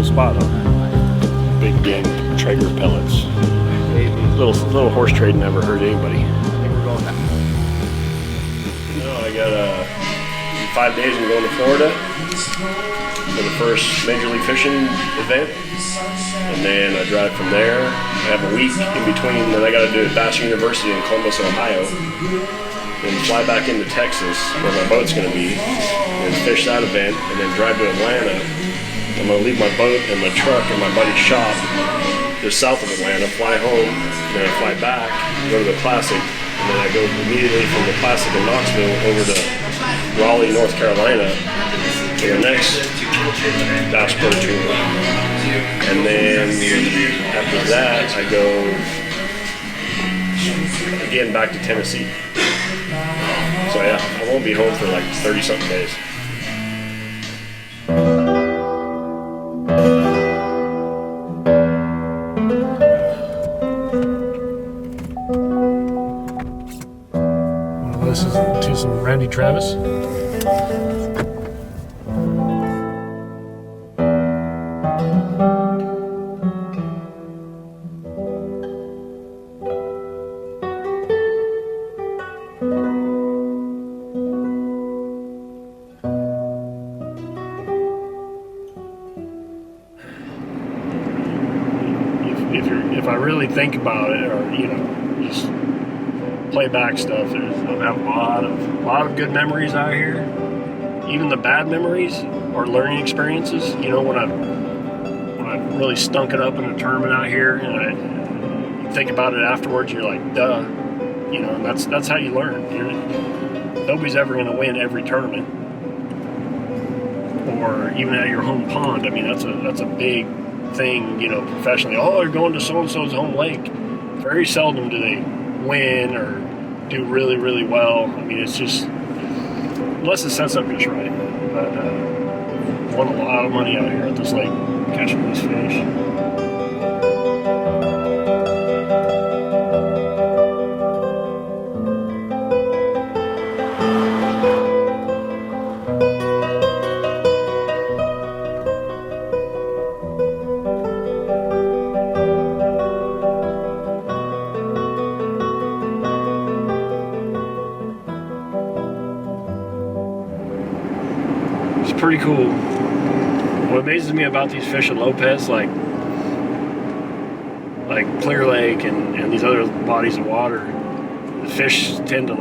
Spot on big game Traeger pellets. Little horse trade never hurt anybody. I think we're going now. I got in 5 days I'm going to Florida for the first Major League Fishing event, and then I drive from there. I have a week in between that I got to do at Bass University in Columbus, Ohio, then fly back into Texas where my boat's going to be, and fish that event, and then drive to Atlanta. I'm going to leave my boat and my truck in my buddy's shop just south of Atlanta, fly home, and then I fly back, go to the Classic, and then I go immediately from the Classic in Knoxville over to Raleigh, North Carolina for the next Bass Pro Tour. And then after that, I go again back to Tennessee. So yeah, I won't be home for like 30-something days. This is to some Randy Travis. If I really think about it, or just play back stuff, I have a lot of good memories out here. Even the bad memories or learning experiences. When I really stunk it up in a tournament out here, and you think about it afterwards, you're like, duh. And that's how you learn. Nobody's ever going to win every tournament, or even at your home pond. I mean, that's a big thing, professionally. Oh, you're going to so-and-so's home lake. Very seldom do they win or do really, really well. I mean, it's just, unless it sets up just right. But won a lot of money out here at this lake catching these fish. Pretty cool. What amazes me about these fish at Lopez, like Clear Lake and these other bodies of water, the fish tend to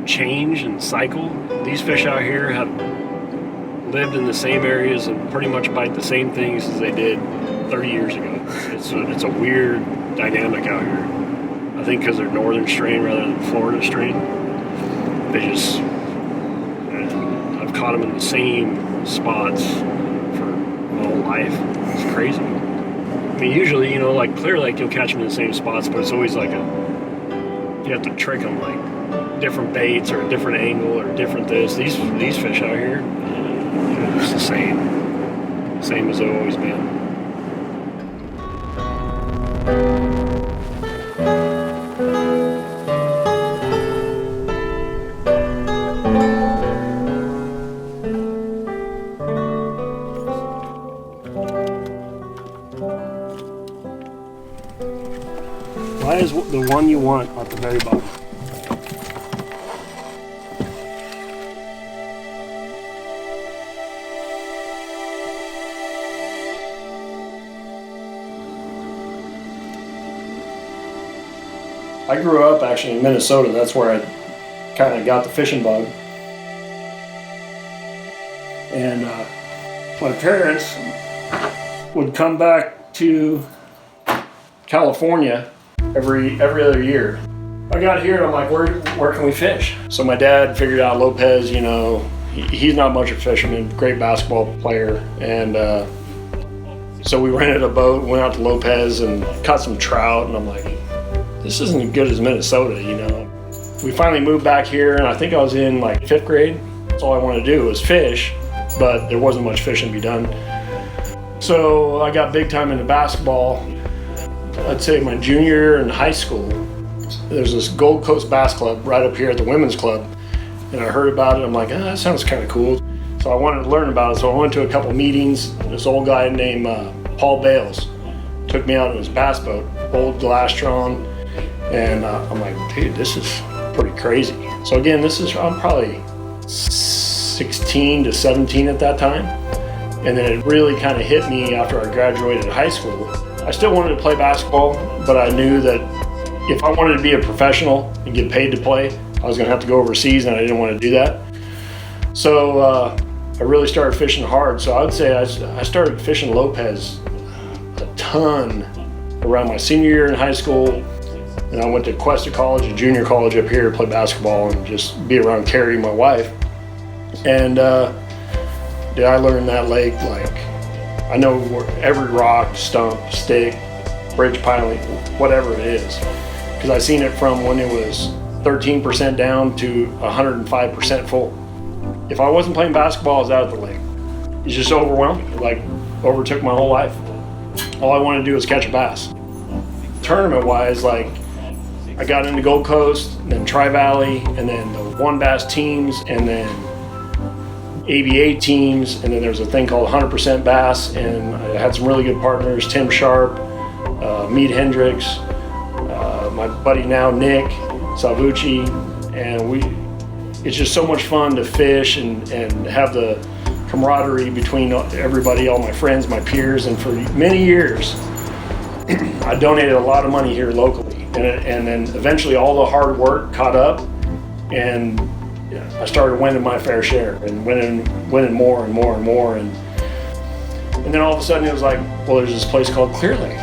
change and cycle. These fish out here have lived in the same areas and pretty much bite the same things as they did 30 years ago. It's a weird dynamic out here. I think because they're northern strain rather than Florida strain. I've caught them in the same spots for my whole life. It's crazy. I mean, usually, like Clear Lake, you'll catch them in the same spots, but it's always you have to trick them, different baits or a different angle or different this. These fish out here, it's the same as they've always been. Why is the one you want at the very bottom? I grew up actually in Minnesota. That's where I kind of got the fishing bug. And my parents would come back to California every other year. I got here and I'm like, where can we fish? So my dad figured out Lopez, he's not much of a fisherman, great basketball player, and So we rented a boat, went out to Lopez and caught some trout, and I'm like, this isn't as good as Minnesota, you know. We finally moved back here, and I think I was in like 5th grade. That's all I wanted to do was fish, but there wasn't much fishing to be done. So I got big time into basketball. I'd say my junior year in high school, there's this Gold Coast Bass Club right up here at the Women's Club, and I heard about it. I'm like, that sounds kind of cool. So I wanted to learn about it, so I went to a couple meetings. This old guy named Paul Bales took me out in his bass boat, old Glastron, and I'm like, dude, this is pretty crazy. So again, I'm probably 16 to 17 at that time, and then it really kind of hit me after I graduated high school. I still wanted to play basketball, but I knew that if I wanted to be a professional and get paid to play, I was going to have to go overseas, and I didn't want to do that. So I really started fishing hard. So I would say I started fishing Lopez a ton around my senior year in high school. And I went to Cuesta College, a junior college up here, to play basketball and just be around Carrie, my wife. And I learned that lake, like, I know every rock, stump, stick, bridge piling, whatever it is. Because I seen it from when it was 13% down to 105% full. If I wasn't playing basketball, I was out at the lake. It's just overwhelming, like overtook my whole life. All I wanted to do was catch a bass. Tournament-wise, like, I got into Gold Coast, and then Tri-Valley, and then the One Bass teams, and then ABA teams, and then there's a thing called 100% Bass, and I had some really good partners, Tim Sharp, Mead Hendricks, my buddy now, Nick Salvucci, and it's just so much fun to fish and have the camaraderie between everybody, all my friends, my peers, and for many years, I donated a lot of money here locally, and then eventually all the hard work caught up, and I started winning my fair share and winning more and more and more, and then all of a sudden it was like, well, there's this place called Clear Lake.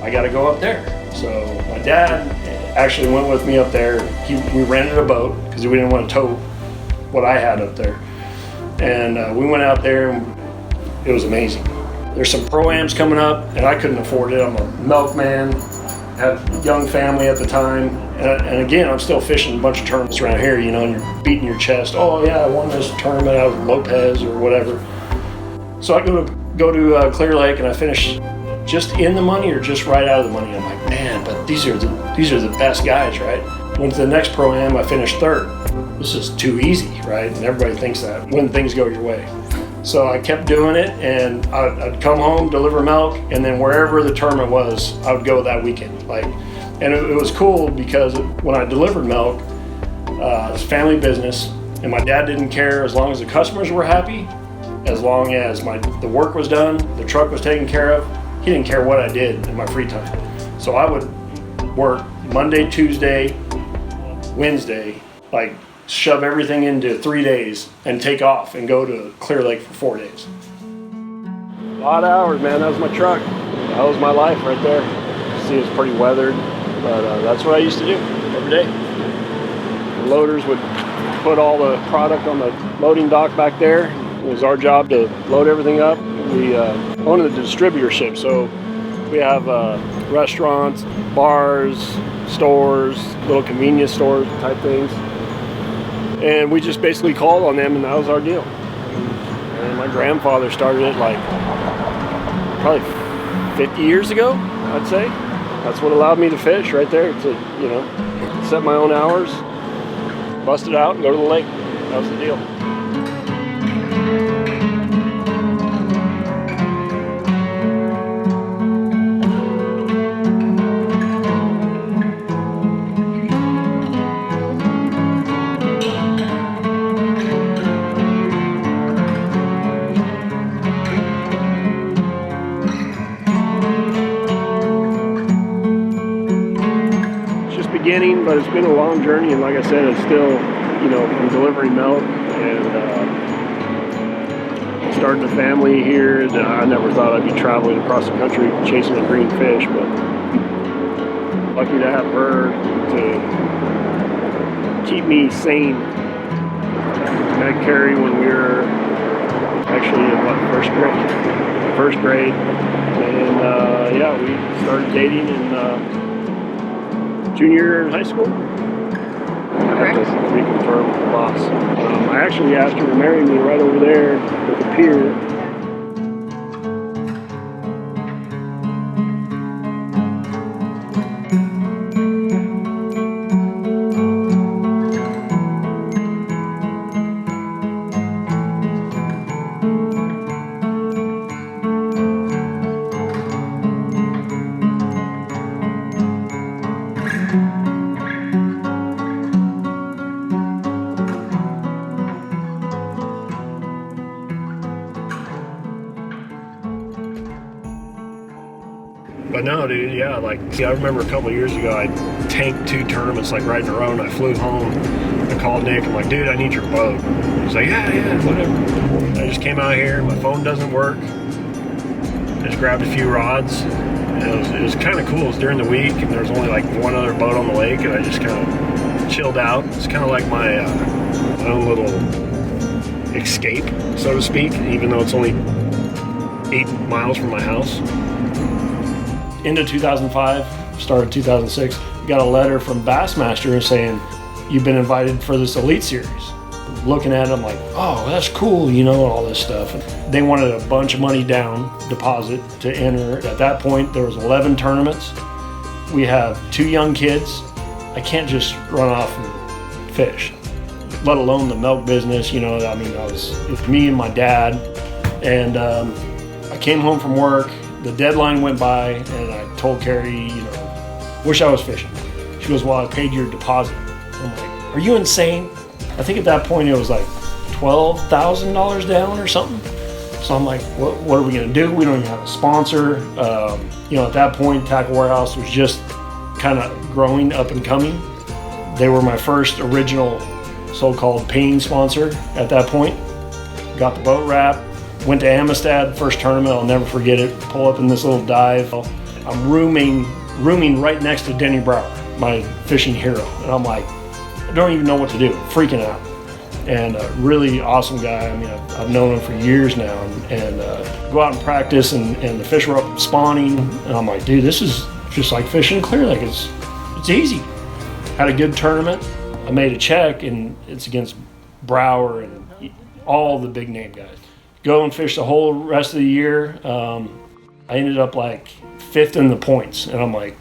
I got to go up there. So my dad actually went with me up there. We rented a boat because we didn't want to tow what I had up there, and we went out there, and it was amazing. There's some pro-ams coming up, and I couldn't afford it. I'm a milkman, had a young family at the time, and again, I'm still fishing a bunch of tournaments around here, you know, and you're beating your chest. Oh yeah, I won this tournament out of Lopez or whatever. So I go to Clear Lake, and I finish just in the money or just right out of the money. I'm like, man, but these are the best guys, right? Went to the next pro-am, I finished 3rd. This is too easy, right? And everybody thinks that when things go your way. So I kept doing it, and I'd come home, deliver milk, and then wherever the tournament was, I would go that weekend. And it was cool because when I delivered milk, it's family business, and my dad didn't care as long as the customers were happy, as long as the work was done, the truck was taken care of. He didn't care what I did in my free time. So I would work Monday, Tuesday, Wednesday, like shove everything into 3 days and take off and go to Clear Lake for 4 days. A lot of hours, man. That was my truck. That was my life right there. See, it's pretty weathered, but that's what I used to do every day. The loaders would put all the product on the loading dock back there. It was our job to load everything up. We own the distributorship, so we have restaurants, bars, stores, little convenience stores type things, and we just basically called on them, and that was our deal. And my grandfather started it like probably 50 years ago, I'd say. That's what allowed me to fish right there, to set my own hours, bust it out, and go to the lake. That was the deal. Beginning, but it's been a long journey, and like I said, it's still, I'm delivering milk and starting a family here. I never thought I'd be traveling across the country chasing a green fish, but lucky to have her to keep me sane. I met Carrie when we were actually in first grade. And yeah, we started dating in junior year in high school. I have to reconfirm with the boss. I actually asked her to marry me right over there at the pier. But no, dude, yeah, like, see, I remember a couple of years ago, I tanked 2 tournaments, like, right in a row, and I flew home. I called Nick, I'm like, dude, I need your boat. He's like, yeah, whatever. I just came out here, my phone doesn't work. I just grabbed a few rods. And it was kind of cool. It was during the week, and there was only, like, one other boat on the lake, and I just kind of chilled out. It's kind of like my own little escape, so to speak, even though it's only 8 miles from my house. Into 2005, start of 2006, got a letter from Bassmaster saying, you've been invited for this Elite Series. Looking at it, I'm like, oh, that's cool, you know, all this stuff. And they wanted a bunch of money down, deposit, to enter. At that point, there was 11 tournaments. We have 2 young kids. I can't just run off and fish, let alone the milk business, you know. I mean, it was me and my dad, and I came home from work. The deadline went by, and I told Carrie, you know, wish I was fishing. She goes, well, I paid your deposit. I'm like, are you insane? I think at that point it was like $12,000 down or something. So I'm like, what are we going to do? We don't even have a sponsor. You know, at that point, Tackle Warehouse was just kind of growing, up and coming. They were my first original so-called paying sponsor at that point. Got the boat wrap. Went to Amistad, first tournament, I'll never forget it. Pull up in this little dive. I'm rooming right next to Denny Brower, my fishing hero. And I'm like, I don't even know what to do, freaking out. And a really awesome guy. I mean, I've known him for years now. And go out and practice, and the fish were up spawning. And I'm like, dude, this is just like fishing Clear Lake. It's easy. Had a good tournament. I made a check, and it's against Brower and all the big name guys. Go and fish the whole rest of the year. I ended up like 5th in the points, and I'm like,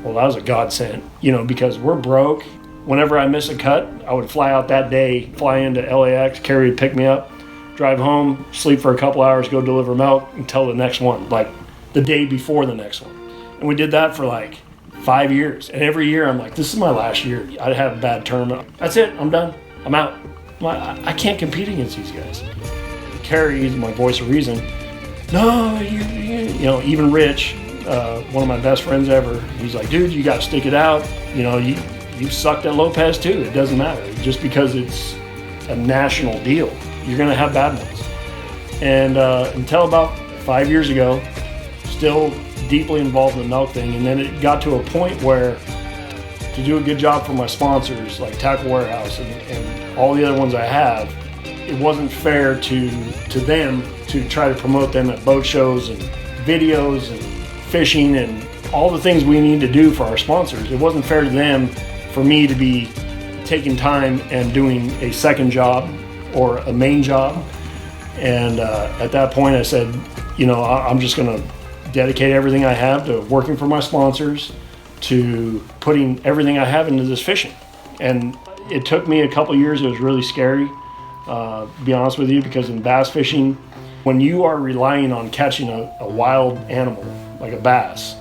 well, that was a godsend, you know, because we're broke. Whenever I miss a cut, I would fly out that day, fly into LAX, Carrie would pick me up, drive home, sleep for a couple hours, go deliver milk until the next one, like the day before the next one. And we did that for like 5 years. And every year I'm like, this is my last year. I'd have a bad tournament. That's it, I'm done, I'm out. I can't compete against these guys. Carrie, my voice of reason. No, you know, even Rich, one of my best friends ever, he's like, dude, you got to stick it out. You know, you sucked at Lopez too. It doesn't matter. Just because it's a national deal, you're going to have bad ones. And until about 5 years ago, still deeply involved in the milk thing. And then it got to a point where to do a good job for my sponsors, like Tackle Warehouse and all the other ones I have, it wasn't fair to them to try to promote them at boat shows and videos and fishing and all the things we need to do for our sponsors. It wasn't fair to them for me to be taking time and doing a second job or a main job. And at that point I said, you know, I'm just going to dedicate everything I have to working for my sponsors, to putting everything I have into this fishing. And it took me a couple years. It was really scary. To be honest with you, because in bass fishing, when you are relying on catching a wild animal like a bass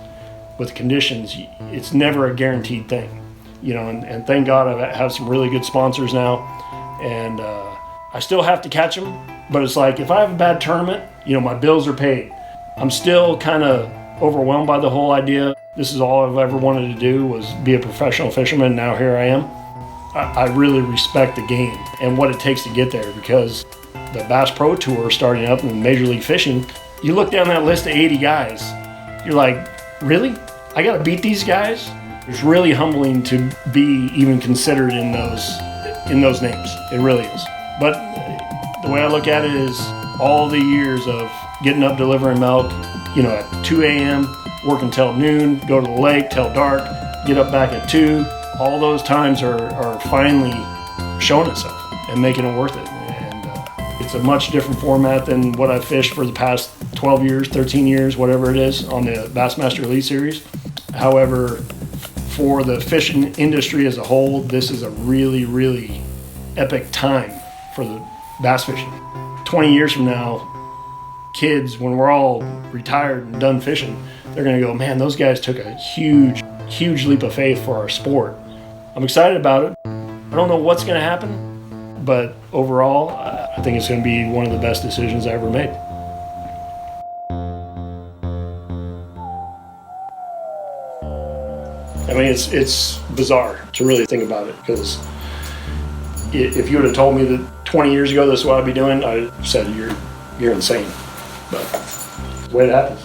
with conditions, it's never a guaranteed thing, you know. And thank God I have some really good sponsors now, and I still have to catch them. But it's like if I have a bad tournament, you know, my bills are paid. I'm still kind of overwhelmed by the whole idea. This is all I've ever wanted to do, was be a professional fisherman. Now here I am. I really respect the game and what it takes to get there, because the Bass Pro Tour starting up in Major League Fishing, you look down that list of 80 guys, you're like, really? I got to beat these guys? It's really humbling to be even considered in those names. It really is. But the way I look at it is, all the years of getting up, delivering milk, at 2 a.m., working till noon, go to the lake till dark, get up back at 2. All those times are finally showing itself and making it worth it. And it's a much different format than what I've fished for the past 12 years, 13 years, whatever it is, on the Bassmaster Elite Series. However, for the fishing industry as a whole, this is a really, really epic time for the bass fishing. 20 years from now, kids, when we're all retired and done fishing, they're going to go, man, those guys took a huge, huge leap of faith for our sport. I'm excited about it. I don't know what's going to happen, but overall, I think it's going to be one of the best decisions I ever made. I mean, it's bizarre to really think about it, because if you would have told me that 20 years ago this is what I'd be doing, I'd have said you're insane. But it's the way it happens.